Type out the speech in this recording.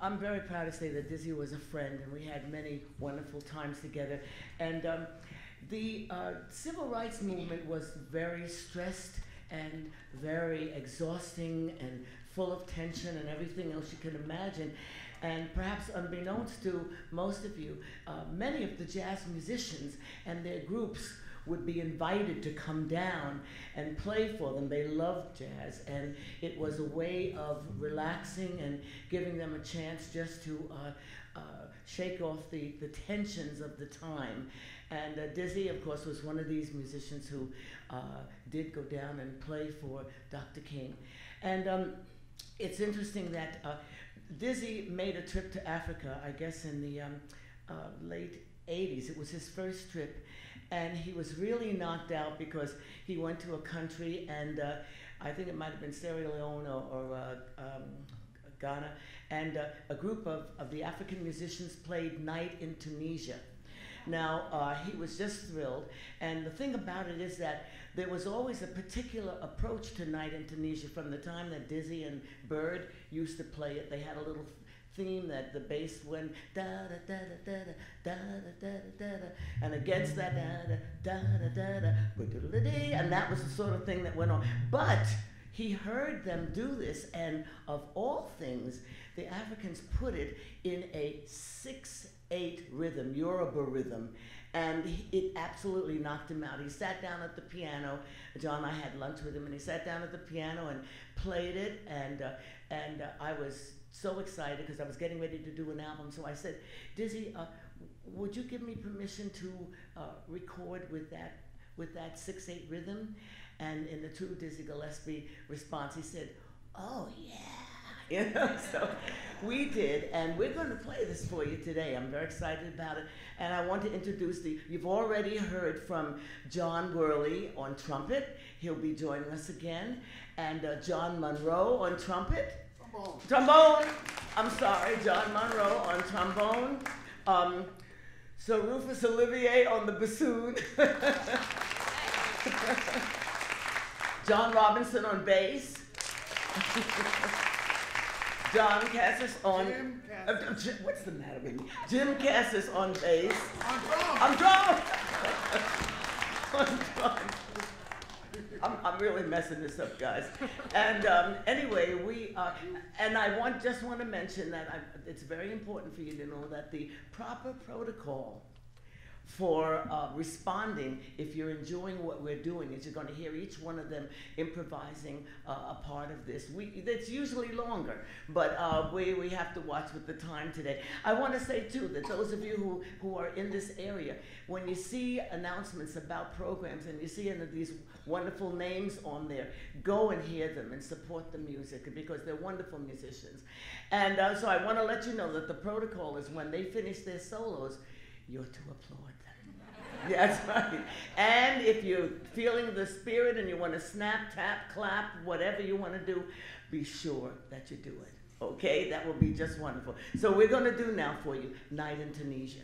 I'm very proud to say that Dizzy was a friend, and we had many wonderful times together. And the civil rights movement was very stressed and very exhausting and full of tension and everything else you can imagine. And perhaps unbeknownst to most of you, many of the jazz musicians and their groups would be invited to come down and play for them. They loved jazz, and it was a way of relaxing and giving them a chance just to shake off the tensions of the time. And Dizzy, of course, was one of these musicians who did go down and play for Dr. King. And it's interesting that Dizzy made a trip to Africa, I guess in the late 80s. It was his first trip. And he was really knocked out because he went to a country, and I think it might have been Sierra Leone or Ghana, and a group of the African musicians played Night in Tunisia. Now, he was just thrilled, and the thing about it is that there was always a particular approach to Night in Tunisia from the time that Dizzy and Bird used to play it. They had a little theme that the bass went da da da da da da da da da, and against that da da da da da da, and that was the sort of thing that went on. But he heard them do this, and of all things, the Africans put it in a 6/8 rhythm, Yoruba rhythm, and it absolutely knocked him out. He sat down at the piano. John, I had lunch with him, and he sat down at the piano and played it, and I was so excited because I was getting ready to do an album. So I said, Dizzy, would you give me permission to record with that 6/8 rhythm? And in the true Dizzy Gillespie response, he said, oh yeah. You know, so we did, and we're going to play this for you today. I'm very excited about it, and I want to introduce you've already heard from John Worley on trumpet. He'll be joining us again, and John Monroe on trumpet. Trombone. I'm sorry, John Monroe on trombone. Sir Rufus Olivier on the bassoon. John Robinson on bass. John Cassis on... Jim Cassis. What's the matter with me? Jim Cassis on bass. On drum. On drum. I'm really messing this up, guys. And anyway, and I just want to mention that it's very important for you to know that the proper protocol for responding, if you're enjoying what we're doing, is you're going to hear each one of them improvising a part of this. It's usually longer, but we have to watch with the time today. I want to say, too, that those of you who are in this area, when you see announcements about programs and you see any of these wonderful names on there, go and hear them and support the music because they're wonderful musicians. And so I want to let you know that the protocol is when they finish their solos, you're to applaud them. That's right. And if you're feeling the spirit and you want to snap, tap, clap, whatever you want to do, be sure that you do it. Okay? That will be just wonderful. So we're going to do now for you Night in Tunisia.